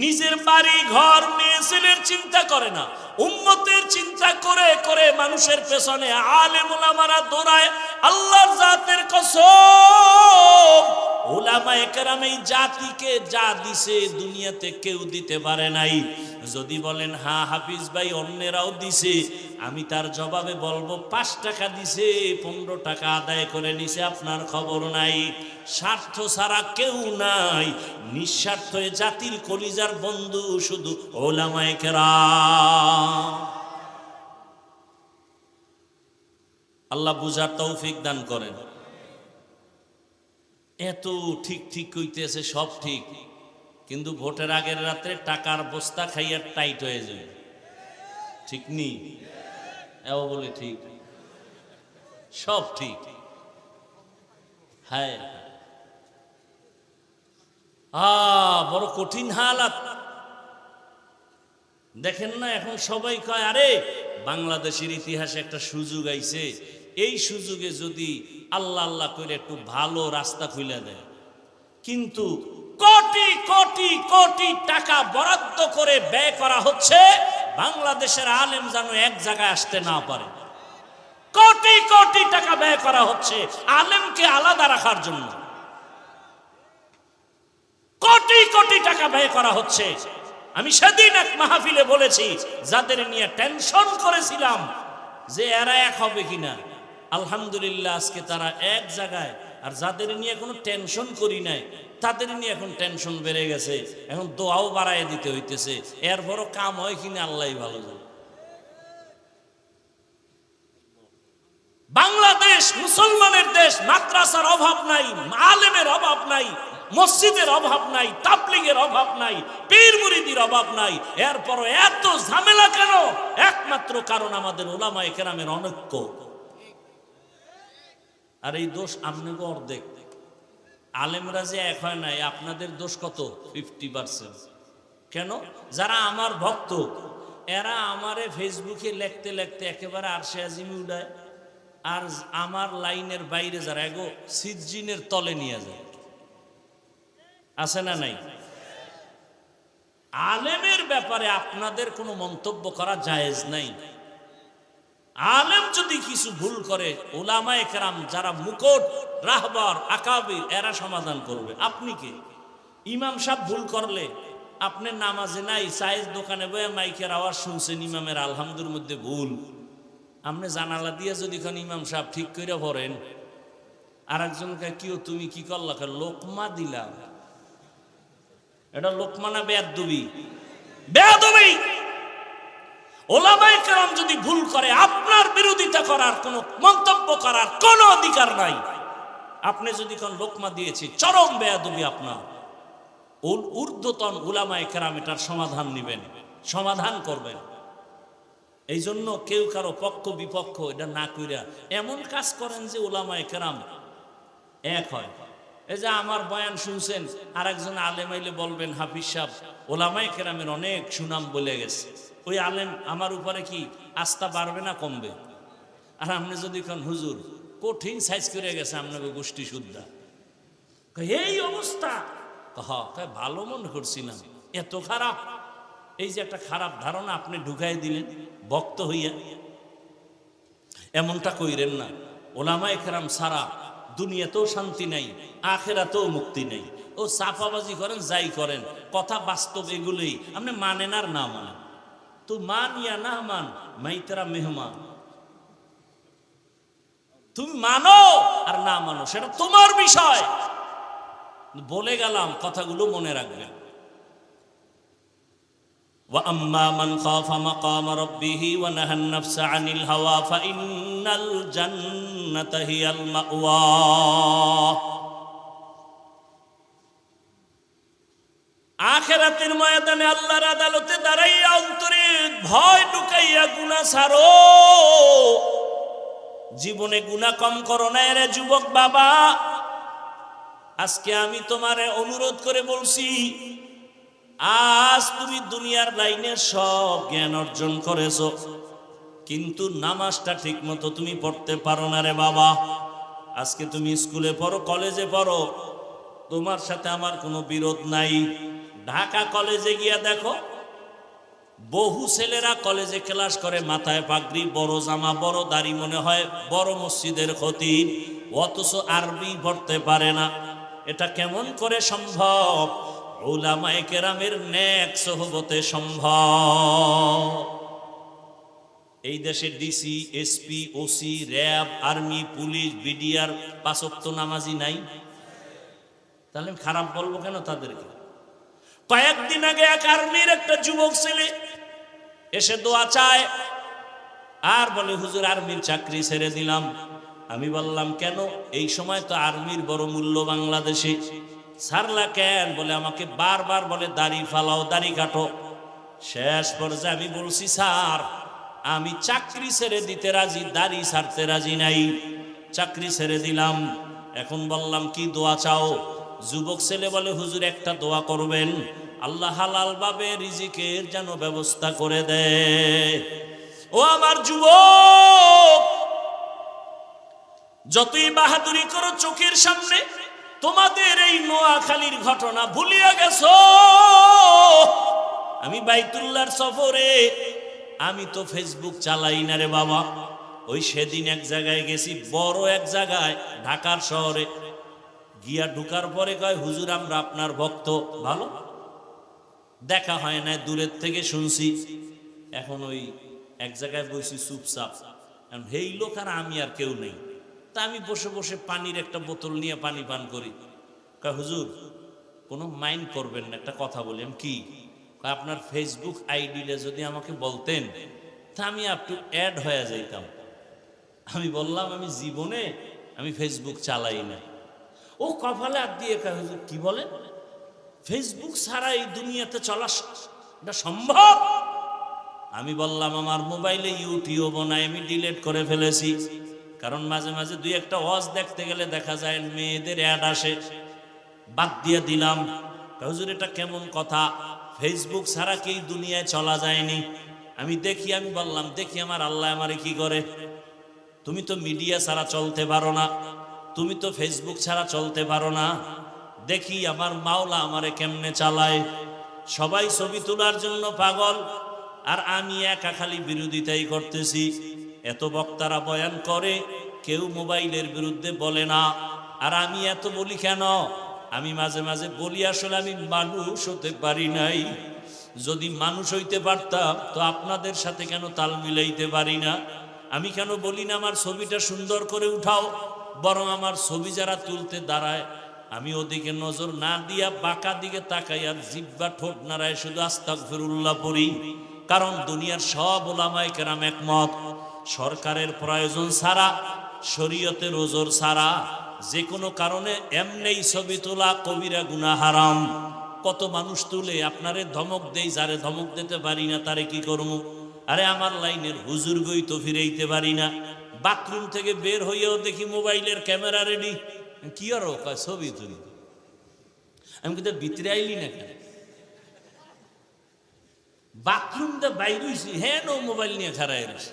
নিজের বাড়ি ঘর মেয়ে ছেলের চিন্তা করে না, উম্মতের চিন্তা করে করে মানুষের পেছনে আলেম ওলামারা দৌড়ায়। আল্লাহর জাতের কসম, ওলামায়ে কেরাম এই জাতিকে যা দিছে দুনিয়াতে কেউ দিতে পারে নাই। যদি বলেন হ্যাঁ হাফিজ ভাই অন্যেরাও দিছে, আমি তার জবাবে বলবো 5 টাকা দিছে, 15 টাকা আদায় করে নিছে, আপনার খবর নাই। স্বার্থ ছাড়া কেউ নাই, নিঃস্বার্থ জাতির কলিজার বন্ধু শুধু ওলামায়ে কেরাম। আল্লাহ বুঝার তৌফিক দান করেন। এত ঠিক ঠিক কইতেছে, সব ঠিক, কিন্তু ভোটের আগের রাত্রে টাকার বস্তা খাইয়া টাইট হয়ে যায়, ঠিক নি? এও বলে ঠিক, সব ঠিক। হ্যাঁ, বড় কঠিন হালাত। দেখেন না, এখন সবাই কয় আরে বাংলাদেশের ইতিহাসে একটা সুযোগ আইছে, এই সুযোগে যদি আল্লাহ আল্লাহ করে একটু ভালো রাস্তা খুলে দেয়। কিন্তু কোটি কোটি কোটি টাকা বরাদ্দ করে ব্যয় করা হচ্ছে বাংলাদেশের আলেম যেন এক জায়গায় আসতে না পারে। কোটি কোটি টাকা ব্যয় করা হচ্ছে আলেমকে আলাদা রাখার জন্য, কোটি কোটি টাকা ব্যয় করা হচ্ছে। আমি সেদিন এক মাহফিলে বলেছি, যাদের নিয়ে টেনশন করেছিলাম যে এরা এক হবে কিনা, আলহামদুলিল্লাহ আজকে তারা এক জায়গায়। আর যাদের নিয়ে কোনো টেনশন করি নাই, তাদের নিয়ে এখন টেনশন বেড়ে গেছে, এখন দোয়াও বাড়ায় দিতে হইতেছে। এর বড় কাম হয় কিনা আল্লাহই ভালো জানে। বাংলাদেশ মুসলমানের দেশ, মাদ্রাসার অভাব নাই, আলেমের অভাব নাই, মসজিদের অভাব নাই, তাবলীগের অভাব নাই, পীর মুরিদির অভাব নাই। এরপর এত ঝামেলা কেন? একমাত্র কারণ আমাদের উলামায়ে কেরামের অনৈক্য। আর এই দোষ আপনাকে অর্ধেক, আলেমরা যে এক হয় নাই, আপনাদের দোষ কত? 50%। কেন? যারা আমার ভক্ত এরা আমারে ফেসবুকে লিখতে লিখতে একেবারে আরশে আজিমে উড়ায়, আর আমার লাইনের বাইরে যারা এগো সিজ্জিনের তলে নিয়ে যায়। আছে না নাই? আলেমের ব্যাপারে আপনাদের কোনো মন্তব্য করা জায়েজ নাই। আলেম যদি কিছু ভুল করে, উলামায়ে কেরাম যারা মুকুট রাহবার আকাবির এরা সমাধান করবে। আপনি কি? ইমাম সাহেব ভুল করলে আপনি নামাজে নাই, চায়ের দোকানে বয়ে মাইকের আওয়াজ শুনছেন ইমামের আলহামদুর মধ্যে ভুল, আপনি জানালা দিয়ে যদি কোন ইমাম সাহেব ঠিক করে পড়েন, আর একজনকে কিও তুমি কি করলা, লোকমা দিলা, এটা লোকমা না বেয়াদবি? বেয়াদবি। উলামায়ে কেরাম যদি ভুল করে আপনার বিরোধিতা করার, কোনো মন্তব্য করার কোনো অধিকার নাই। আপনি যদি কোন লোকমা দিয়েছি, চরম বেয়াদবি আপনার। ঊর্ধ্বতন উলামায়ে কেরাম এটার সমাধান নেবেন, সমাধান করবেন। এই জন্য কেউ কারো পক্ষ বিপক্ষ এটা না কইরা এমন কাজ করেন যে উলামায়ে কেরাম এক হয়। এই যে আমার বয়ান শুনছেন, আর একজন আলেম আইলে বলবেন হাফিজ সাহেব উলামায়ে কেরামের অনেক সুনাম বলে গেছে, ওই আলেম আমার উপরে কি আস্থা বাড়বে না কমবে? আর আপনি যদি কোন হুজুর কঠিন সাইজ করে গেছে আপনাকে গোষ্ঠী শুদ্ধা, এই অবস্থা, ভালো মনে করছিলাম, এত খারাপ। এই যে একটা খারাপ ধারণা আপনি ঢুকাই দিলেন বক্ত হইয়া, এমনটা কইরেন না। উলামায়ে কেরাম ছাড়া দুনিয়াতেও শান্তি নাই, আখিরাতেও মুক্তি নেই। ও সাফাবাজি করেন যাই করেন, কথা বাস্তব এগুলোই। আপনি মানেন আর না মানেন, তো মান ইয়া না মান, মাই তেরা মেহমান। তুমি মানো আর না মানো সেটা তোমার বিষয়। বলে গেলাম, কথাগুলো মনে রাখবেন। وَأَمَّا مَنْ خَافَ مَقَامَ رَبِّهِ وَنَهَى النَّفْسَ عَنِ الْهَوَى فَإِنَّ الْجَنَّةَ هِيَ الْمَأْوَى। আখিরাতের ময়দানে আল্লাহর আদালতে দাঁড়াইয়া অন্তরে ভয় ঢুকাইয়া গুনাহ ছাড়ো। জীবনে গুনাহ কম করো না রে যুবক বাবা। আজকে আমি তোমারে অনুরোধ করে বলছি, আজ তুমি দুনিয়ার লাইনে সব জ্ঞান অর্জন করেছো, কিন্তু নামাজটা ঠিক মতো তুমি পড়তে পারো না রে বাবা। আজকে তুমি স্কুলে পড়ো, কলেজে পড়ো, তোমার সাথে আমার কোনো বিরোধ নাই। ঢাকা কলেজে গিয়া দেখো, বহু ছেলেরা কলেজে ক্লাস করে, মাথায় পাগড়ি, বড় জামা, বড় দাড়ি, মনে হয় বড় মসজিদের খতিব, অথচ আরবি পড়তে পারে না। এটা কেমন করে সম্ভব? উলামায়ে কেরামের নেক সোহবতে সম্ভব। এই দেশে DC, SP, OC, RAB, army, police, BDR 5 ওয়াক্ত নামাজি নাই? তাহলে খারাপ বলবো কেন তাদেরকে? কয়েকদিন আগে এক আর্মির একটা যুবক ছেলে এসে দোয়া চায় আর বলে, হুজুর আর্মির চাকরি ছেড়ে দিলাম। আমি বললাম কেন? এই সময় তো আর্মির বড় মূল্য বাংলাদেশে। ছাড়লা কেন? বলে আমাকে বারবার বলে দাড়ি ফালাও, দাড়ি কাটো। শেষ পর্যায়ে আমি বলছি, স্যার আমি চাকরি ছেড়ে দিতে রাজি, দাড়ি ছাড়তে রাজি নাই। চাকরি ছেড়ে দিলাম। এখন বললাম কি দোয়া চাও? যুবক ছেলে বলে, হুজুর একটা দোয়া করবেন, আল্লাহ হালাল ভাবে রিজিকের যেন ব্যবস্থা করে দেয়। ও আমার যুবক, যতই বাহাদুরি করো, চোখের সামনে তোমাদের এই নোয়াখালীর ঘটনা ভুলিয়া গেছো। আমি বাইতুল্লাহর সফরে, আমি তো ফেসবুক চালাই না রে বাবা। ওই সেদিন এক জায়গায় গেছি, বড় এক জায়গায়, ঢাকার শহরে গিয়া ঢুকার পরে কয়, হুজুর আমরা আপনার ভক্ত। ভালো, দেখা হয় না, দূরের থেকে শুনছি। এখন ওই এক জায়গায় বসি চুপচাপ, এই লোক আর আমি আর কেউ নেই। তা আমি বসে বসে পানির একটা বোতল নিয়ে পানি পান করি। কয় হুজুর কোনো মাইন্ড করবেন না, একটা কথা বলি। আমি কি? আপনার ফেসবুক আইডিটা যদি আমাকে বলতেন তা আমি একটু অ্যাড হয়ে যাইতাম। আমি বললাম আমি জীবনে আমি ফেসবুক চালাই না। ও কপালে হাত দিয়ে কয়, হুজুর কি বলেন? ফেসবুক ছাড়া এই দুনিয়াতে চলা এটা সম্ভব? আমি বললাম আমার মোবাইলে ইউটিউবও নাই, আমি ডিলিট করে ফেলেছি। কারণ মাঝে মাঝে দুই একটা ওয়াজ দেখতে গেলে দেখা যায় মেয়েদের অ্যাড আসে, বাদ দিয়ে দিলাম। হুজুর এটা কেমন কথা? ফেসবুক ছাড়া কি দুনিয়ায় চলা যায়নি? আমি দেখি, আমি বললাম দেখি আমার আল্লাহ আমারে কি করে। তুমি তো মিডিয়া ছাড়া চলতে পারো না, তুমি তো ফেসবুক ছাড়া চলতে পারো না, দেখি আমার মাওলা আমারে কেমনে চালায়। সবাই ছবি তোলার জন্য পাগল, আর আমি একা খালি বিরোধিতাই করতেছি। এত বক্তারা বয়ান করে, কেউ মোবাইলের বিরুদ্ধে বলে না। আর আমি এত বলি কেন? আমি মাঝে মাঝে বলি আসলে আমি মানুষ হতে পারি নাই। যদি মানুষ হইতে পারতাম তো আপনাদের সাথে কেন তাল মিলাইতে পারি না? আমি কেন বলি না আমার ছবিটা সুন্দর করে উঠাও? বরং আমার ছবি যারা তুলতে দাঁড়ায়, আমি ওদিকে নজর না দিয়া বাঁকা দিকে তাকাই আর জিহ্বা ঠোঁট নাড়ায় শুধু আস্তাগফিরুল্লাহ পড়ি। কারণ দুনিয়ার সব উলামায়ে কেরাম একমত, সরকারের প্রয়োজন ছাড়া, শরীয়তের ওজর ছাড়া যে কোনো কারণে এমনেই ছবি তোলা কবিরা গুনাহ হারাম। কত মানুষ তুলে, আপনারে ধমক দেই, যারে ধমক দিতে পারি না তারে কি করবো? আরে আমার লাইনের হুজুর গই তো ফিরাইতে পারি না। বাথরুম থেকে বের হইয়াও দেখি মোবাইলের ক্যামেরা রেডি। কি আর ছবি তুলি? আমি কিন্তু ভিতরে আইলি না কেন? বাথরুম দিয়ে বাইর হইছি, হ্যাঁ নো মোবাইল নিয়ে খাড়াই রয়েছে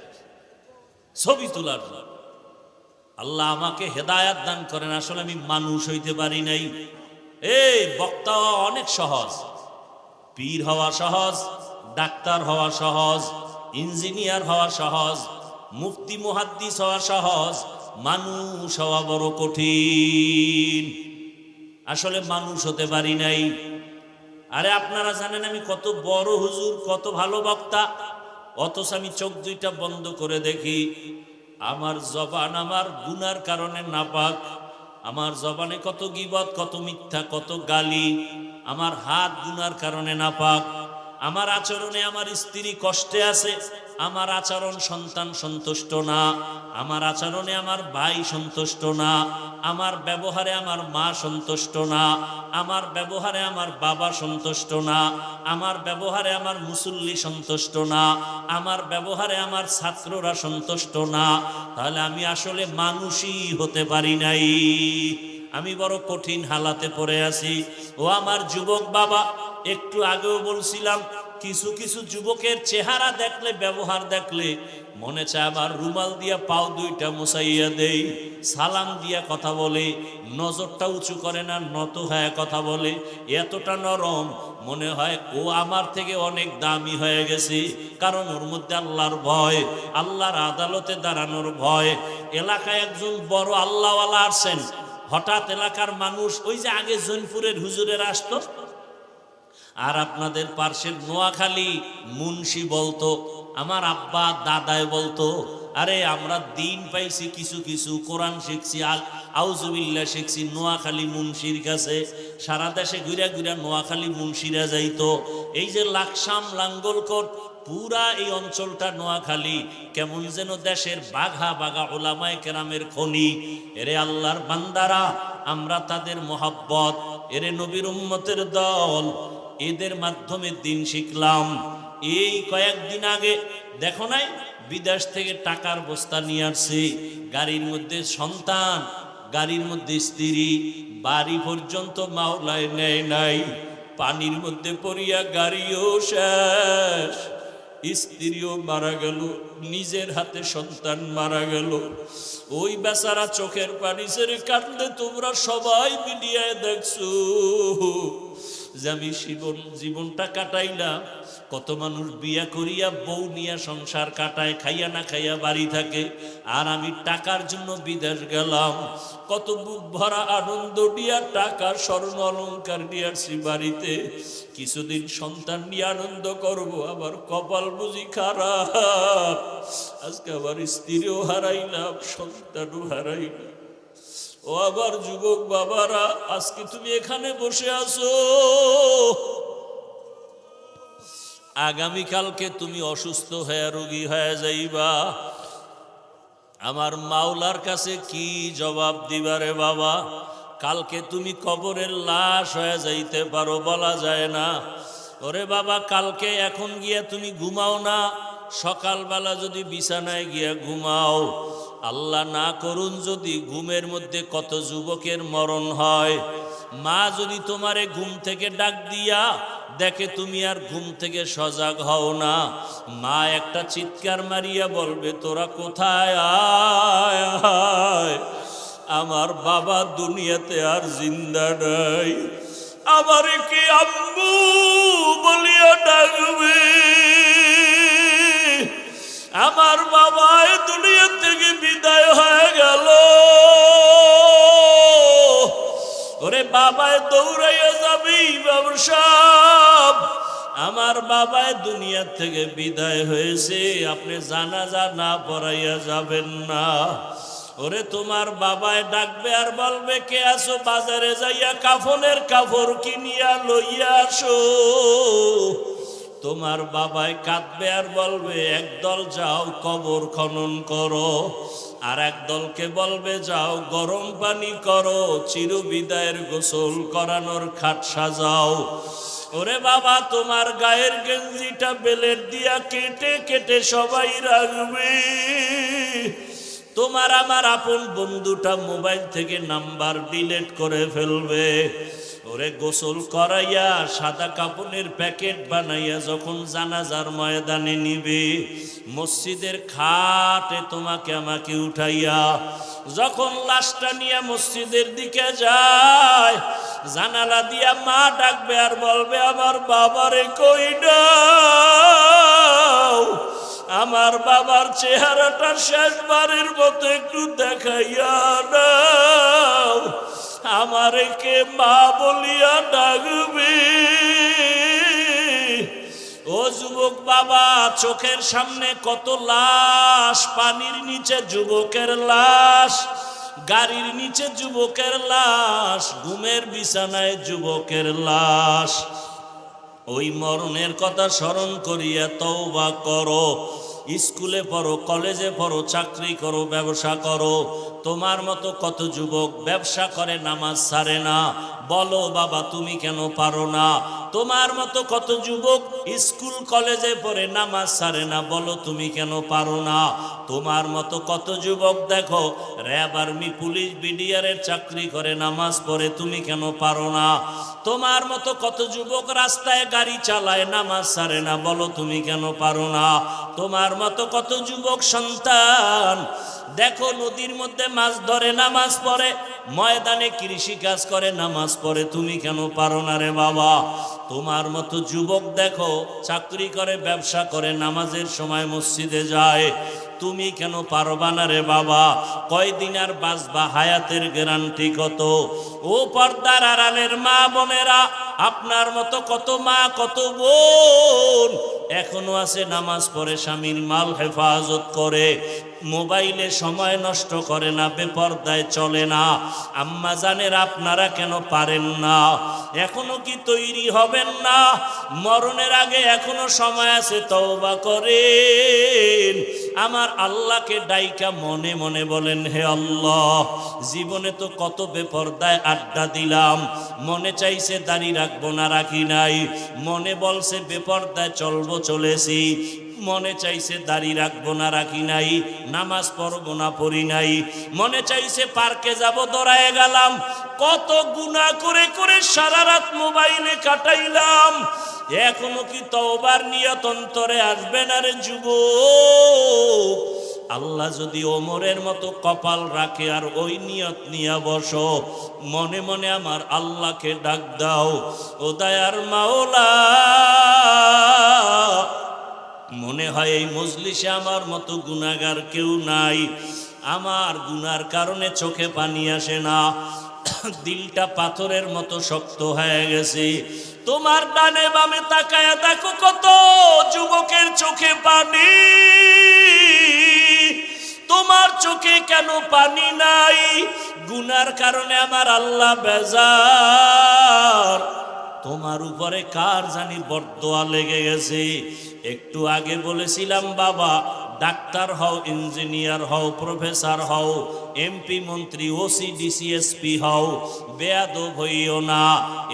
ছবি তোলার। আল্লাহ আমাকে হেদায়াত দান করেন। আসলে আমি মানুষ হইতে পারি নাই। এই বক্তা হওয়া অনেক সহজ, পীর হওয়া সহজ, ডাক্তার হওয়া সহজ, ইঞ্জিনিয়ার হওয়া সহজ, মুফতি মুহাদ্দিস হওয়া সহজ, মানুষ হওয়া বড় কঠিন। আসলে মানুষ হতে পারি নাই। আরে আপনারা জানেন আমি কত বড় হুজুর, কত ভালো বক্তা, অথচ আমি চোখ দুইটা বন্ধ করে দেখি আমার জবান আমার গুনার কারণে নাপাক। আমার জবানে কত গীবত, কত মিথ্যা, কত গালি। আমার হাত গুনার কারণে নাপাক। আমার আচরণে আমার স্ত্রী কষ্টে আছে, আমার আচরণ সন্তান সন্তুষ্ট না, আমার আচরণে আমার ভাই সন্তুষ্ট না, আমার ব্যবহারে আমার মা সন্তুষ্ট না, আমার ব্যবহারে আমার বাবা সন্তুষ্ট না, আমার ব্যবহারে আমার মুসল্লি সন্তুষ্ট না, আমার ব্যবহারে আমার ছাত্ররা সন্তুষ্ট না। তাহলে আমি আসলে মানুষই হতে পারি নাই। আমি বড় কঠিন হালাতে পড়ে আছি। ও আমার যুবক বাবা, একটু আগেও বলছিলাম কিছু কিছু যুবকের চেহারা দেখলে, ব্যবহার দেখলে মনে চায় আমার রুমাল দিয়া পাও দুইটা মুছাইয়া দেই। সালাম দিয়া কথা বলে, নজরটা উঁচু করে না, নত হয়ে কথা বলে, এতটা নরম মনে হয় ও আমার থেকে অনেক দামি হয়ে গেছে। কারণ ওর মধ্যে আল্লাহর ভয়, আল্লাহর আদালতে দাঁড়ানোর ভয়। এলাকায় একজন বড় আল্লাহওয়ালা আসছেন, হঠাৎ এলাকার মানুষ, ওই যে আগে জৈনপুরের হুজুরের আসতো, আর আপনাদের পার্শ্বের নোয়াখালী মুন্সি বলতো, আমার আব্বা দাদায় বলতো, আরে আমরা দিন পাইছি কিছু কিছু, কোরআন শিখছি, আউজুবিল্লাহ শিখছি নোয়াখালী মুন্সির কাছে। সারা দেশে ঘুরা ঘুরা নোয়াখালী মুন্সিরা যাইতো। এই যে লাকসাম, লাঙ্গলকোট, পুরা এই অঞ্চলটা নোয়াখালী, কেমন যেন দেশের বাঘা বাঘা ওলামায়ে কেরামের খনি। এরে আল্লাহর বান্দারা, আমরা তাদের মোহাব্বত, এরে নবীর উম্মতের দল, এদের মাধ্যমে দিন শিখলাম। এই কয়েকদিন আগে দেখো নাই, বিদেশ থেকে টাকার বস্তা নিয়ে আসছে, গাড়ির মধ্যে সন্তান, গাড়ির মধ্যে স্ত্রী, বাড়ি পর্যন্ত মাওলায় নেয় নাই। পানির মধ্যে পড়িয়া গাড়িও শেষ, স্ত্রীও মারা গেল, নিজের হাতে সন্তান মারা গেল। ওই বেচারা চোখের পানি ছেড়ে কাটলে তোমরা সবাই মিডিয়ায় দেখছো যে আমি জীবনটা কাটাইলাম। কত মানুষ বিয়া করিয়া বউ নিয়া সংসার কাটায়, খাইয়া না খাইয়া বাড়ি থাকে, আর আমি টাকার জন্য বিদেশ গেলাম। কত বুক ভরা আনন্দ দিয়া টাকা স্বর্ণ অলঙ্কার নিয়ে আসছি বাড়িতে, কিছুদিন সন্তান নিয়ে আনন্দ করব, আবার কপাল বুঝি খারাপ, আজকে আবার স্ত্রীও হারাইলাম, সন্তানও হারাইলাম। ও আবার যুবক বাবারা, আজকে তুমি এখানে বসে আছো, আগামীকালকে তুমি অসুস্থ হয়ে রোগী হয়ে যাইবা। আমার মাওলার কাছে কি জবাব দিবারে বাবা? কালকে তুমি কবরের লাশ হয়ে যাইতে পারো, বলা যায় না। ওরে বাবা, কালকে এখন গিয়া তুমি ঘুমাও না, সকালবেলা যদি বিছানায় গিয়া ঘুমাও, আল্লাহ না করুন যদি ঘুমের মধ্যে কত যুবকের মরণ হয়। মা যদি তোমারে ঘুম থেকে ডাক দিয়া দেখে তুমি আর ঘুম থেকে সজাগ হও না, মা একটা চিৎকার মারিয়া বলবে, তোরা কোথায়? আয় আয়, আমার বাবা দুনিয়াতে আর জিন্দা নাই, আমারে কি আম্মু বলিয়া ডাকবে? আমার বাবা এ দুনিয়া থেকে বিদায় হয়ে গেল। ওরে বাবায় দৌড়াইয়া যাবি ব্যবসা, আমার বাবায় দুনিয়া থেকে বিদায় হয়েছে, আপনি জানাজা না পড়াইয়া যাবেন না। ওরে তোমার বাবায় ডাকবে আর বলবে, কে আসো? বাজারে যাইয়া কাফনের কাপড় কিনিয়া লইয়া আসো। তোমার বাবায় কাঁদবে আর বলবে, একদল যাও কবর খনন করো, আর এক দলকে বলবে যাও গরম পানি করো, চিরবিদায়ের গোসল করানোর খাট সাজাও। ওরে বাবা, তোমার গায়ের গেঞ্জিটা বেলেট দিয়া কেটে কেটে সবাই রাখবে। তোমার আমার আপন বন্ধুটা মোবাইল থেকে নাম্বার ডিলিট করে ফেলবে। ওরে গোসল করাইয়া সাদা কাপড়ের প্যাকেট বানাইয়া যখন জানাজার ময়দানে নিবে, মসজিদের খাটে তোমাকে আমাকে উঠাইয়া যখন লাশটা নিয়ে মসজিদের দিকে যায়, জানালা দিয়া মা ডাকবে আর বলবে, আমার বাবারে কই দাও, আমার বাবার চেহারাটা শেষবারের মতো একটু দেখাইয়া দাও, আমারে কে মা বলিয়া ডাকবে? ও যুবক বাবা, চোখের সামনে কত লাশ, পানির নিচে যুবকের লাশ, গাড়ির নিচে যুবকের লাশ, ঘুমের বিছানায় যুবকের লাশ। ওই মরণের কথা স্মরণ করিয়া তওবা করো। স্কুলে পড়ো, কলেজে পড়ো, চাকরি করো, ব্যবসা করো, তোমার মতো কত যুবক ব্যবসা করে নামাজ ছাড়ে না, বলো বাবা তুমি কেন পারো না? তোমার মতো কত যুবক স্কুল কলেজে পড়ে নামাজ ছাড়ে না, বলো তুমি কেন পারো না? তোমার মতো কত যুবক দেখো র্যাব, আর্মি, পুলিশ, বিডিআরের চাকরি করে নামাজ পড়ে, তুমি কেন পারো না? তোমার মতো কত যুবক রাস্তায় গাড়ি চালায় নামাজ ছাড়ে না, বলো তুমি কেন পারো না? তোমার মতো কত যুবক সন্তান দেখো নদীর মধ্যে মাছ ধরে নামাজ পড়ে, ময়দানে কৃষি কাজ করে নামাজ পড়ে, তুমি কেন পারো না রে বাবা? তোমার মতো যুবক দেখো চাকরি করে, ব্যবসা করে, নামাজের সময় মসজিদে যায়, তুমি কেন পারবা না রে বাবা? কয়দিন আর বাঁচবা? হায়াতের গ্যারান্টি কত? ও পর্দার আড়ালের মা বোনেরা, আপনার মতো কত মা কত বোন এখনো আছে নামাজ পড়ে, স্বামীর মাল হেফাজত করে, মোবাইলে সময় নষ্ট করে না, বেপরদায় চলে না। আম্মা জানের আপনারা কেন পারেন না? এখনো কি তৈরি হবেন না? মরণের আগে এখনো সময় আছে, তওবা করেন। আমার আল্লাহকে ডাইকা মনে মনে বলেন, হে আল্লাহ, জীবনে তো কত বেপরদায় আড্ডা দিলাম, মনে চাইছে দাড়ি রাখবো না, রাখি নাই, মনে বলছে বেপরদায় চলবো, চলেছি, মনে চাইছে দাড়ি রাখবো না, রাখি নাই, নামাজ পড়বো না, পড়ি নাই, মনে চাইছে পার্কে যাব, দৌড়ায় গেলাম, কত গুনাহ করে করে সারা রাত মোবাইলে কাটাইলাম। এখনো কি তওবার নিয়ত অন্তরে আসবে না রে যুবক? আল্লাহ যদি ওমরের মতো কপাল রাখে আর ওই নিয়ত নিয়ে বসো, মনে মনে আমার আল্লাহকে ডাক দাও, ও দয়ার মাওলা, মনে হয় এই মজলিসে আমার মতো গুনাহগার কেউ নাই, আমার গুনার কারণে চোখে পানি আসে না, দিলটা পাথরের মতো শক্ত হয়ে গেছে। তোমার ডানে বামে তাকায়া দেখো কত যুবকের চোখে পানি, তোমার চোখে কেন পানি নাই? গুনার কারণে আমার আল্লাহ বেজার। তোমার উপরে কার জানি বরদোয়া লেগে গেছে। একটু আগে বলেছিলাম বাবা, ডাক্তার হও, ইঞ্জিনিয়ার হও, প্রফেসর হও, এমপি, মন্ত্রী, ওসি, ডিসি, এসপি হও, বেয়াদব হইও না।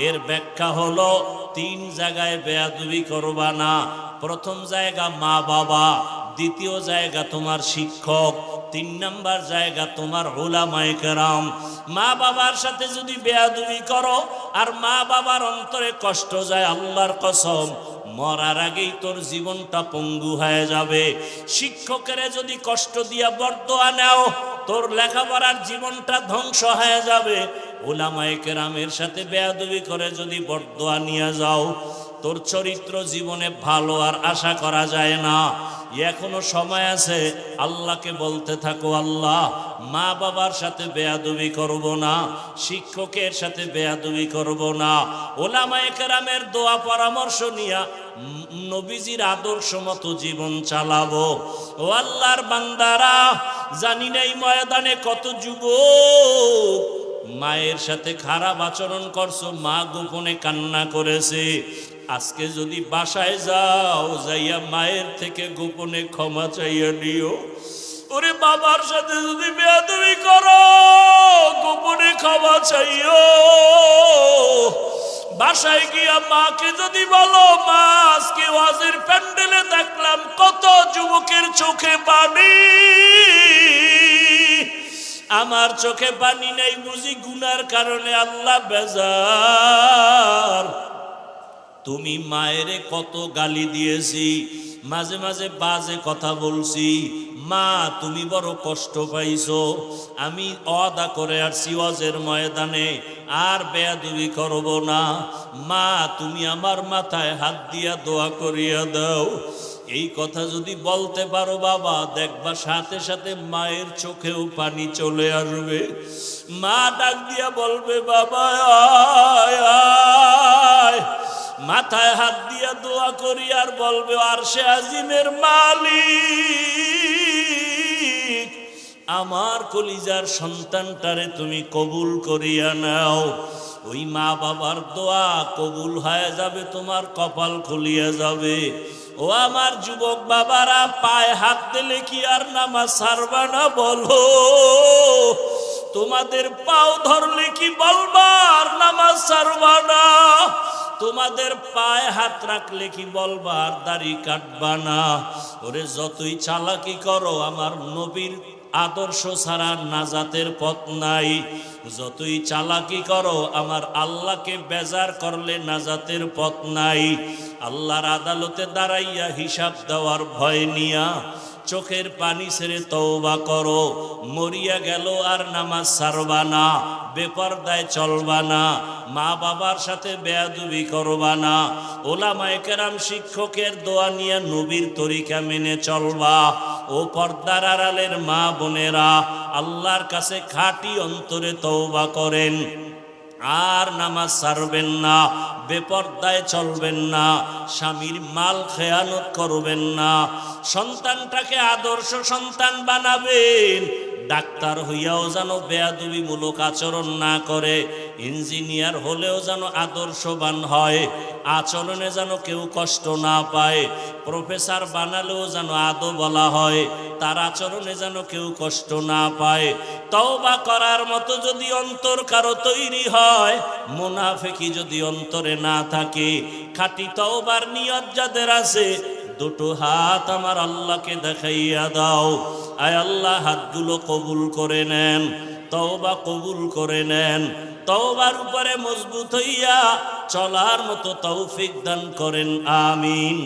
এর ব্যাখ্যা হলো 3 জায়গায় বেয়াদবি করবা না। প্রথম জায়গা মা বাবা, দ্বিতীয় জায়গা তোমার শিক্ষক, 3 নাম্বার জায়গা তোমার উলামায়ে কেরাম। মা বাবার সাথে যদি বেয়াদবি করো আর মা বাবার অন্তরে কষ্ট যায়, আল্লাহর কসম মরার আগেই তোর জীবনটা পঙ্গু হয়ে যাবে। শিক্ষকের যদি কষ্ট দিয়া বরদোয়া নাও, তোর লেখাপড়ার জীবনটা ধ্বংস হয়ে যাবে। উলামায়ে কেরামের সাথে বেয়াদবি করে যদি বরদোয়া নিয়ে যাও, তোর চরিত্র জীবনে ভালো আর আশা করা যায় না। এখনো সময় আছে, আল্লাহকে বলতে থাকো, আল্লাহ মা বাবার সাথে বেয়াদবি করব না, শিক্ষকের সাথে বেয়াদবি করব না, উলামায়ে কেরামের দোয়া পরামর্শ নিয়া নবীজির আদর্শ মতো জীবন চালাবো। ও আল্লাহর বান্দারা, জানি না এই ময়দানে কত যুবক মায়ের সাথে খারাপ আচরণ করছো, মা গোপনে কান্না করেছে। আজকে যদি বাসায় যাও, যাইয়া মায়ের থেকে গোপনে ক্ষমা চাইয়া নিও। ওরে বাবার সাথে যদি বেয়াদবি করো, গোপনে ক্ষমা চাইও। বাসায় গিয়া মাকে যদি বলো, মা আজকে ওয়াজের প্যান্ডেলে দেখলাম কত যুবকের চোখে পানি, আমার চোখে পানি নাই, বুঝি গুনার কারণে আল্লাহ বেজার। তুমি মায়েরে কত গালি দিয়েছি, মাঝে মাঝে বাজে কথা বলছি, মা তুমি বড় কষ্ট পাইছো, আমি ওয়াদা করে আসছি ওয়াজের ময়দানে আর বেয়াদবি করব না। মা তুমি আমার মাথায় হাত দিয়া দোয়া করিয়া দাও। এই কথা যদি বলতে পারো বাবা, দেখবা সাথে সাথে মায়ের চোখেও পানি চলে আসবে। মা ডাক দিয়া বলবে, বাবা আয় আয়, মাথায় হাত দিয়া দোয়া করি আর বলবে, আরশে আজিমের মালিক, আমার কলিজার সন্তানটারে তুমি কবুল করিয়া নাও। ওই মা বাবার দোয়া কবুল হয়ে যাবে, তোমার কপাল খুলিয়া যাবে। ও ও আমার যুবক বাবারা, পায়ে হাত দিলে কি আর নামাজ ছাড়বা না বলো? তোমাদের পাও ধরলে কি বলবা আর নামাজ ছাড়বা না? তোমাদের পায়ে হাত রাখলে কি বলবা আর দাড়ি কাটবা না? ওরে যতই চালাকি করো, আমার নবীর আদর্শ ছাড়া নাজাতের পথ নাই। যতই চালাকি করো, আমার আল্লাহকে বেজার করলে নাজাতের পথ নাই। আল্লাহর আদালতে দাঁড়াইয়া হিসাব দেওয়ার ভয় নিয়া চোখের পানি ছেড়ে তওবা করো। মরিয়া গেল আর নামাজ ছাড়বা না, বেপরদায় চলবা না, মা বাবার সাথে বেয়াদবি করবা না, ওলামায়ে কেরাম শিক্ষকের দোয়া নিয়ে নবীর তরিকা মেনে চলবা। ও পর্দার আড়ালের মা বোনেরা, আল্লাহর কাছে খাঁটি অন্তরে তওবা করেন, আর নামাজ ছাড়বেন না, বেপরদায় চলবেন না, স্বামীর মাল খেয়ানত করবেন না, সন্তানটাকে আদর্শ সন্তান বানাবেন। ডাক্তার হইয়াও যেন বেয়াদবিমূলক আচরণ না করে, ইঞ্জিনিয়ার হলেও যেন আদর্শবান হয়, আচরণে যেন কেউ কষ্ট না পায়, প্রফেসর বানালেও যেন আদো বলা হয়, তার আচরণে যেন কেউ কষ্ট না পায়। তওবা করার মতো যদি অন্তর কারো তৈরি হয়, মুনাফিকি যদি অন্তরে না থাকে, খাঁটি তওবার নিয়ত যাদের আছে, দুটো হাত আমার আল্লাহকে দেখাইয়া দাও। আয় আল্লাহ, হাতগুলো কবুল করে নেন, তওবা কবুল করে নেন, তওবার উপরে মজবুত হইয়া চলার মতো তৌফিক দান করেন, আমিন।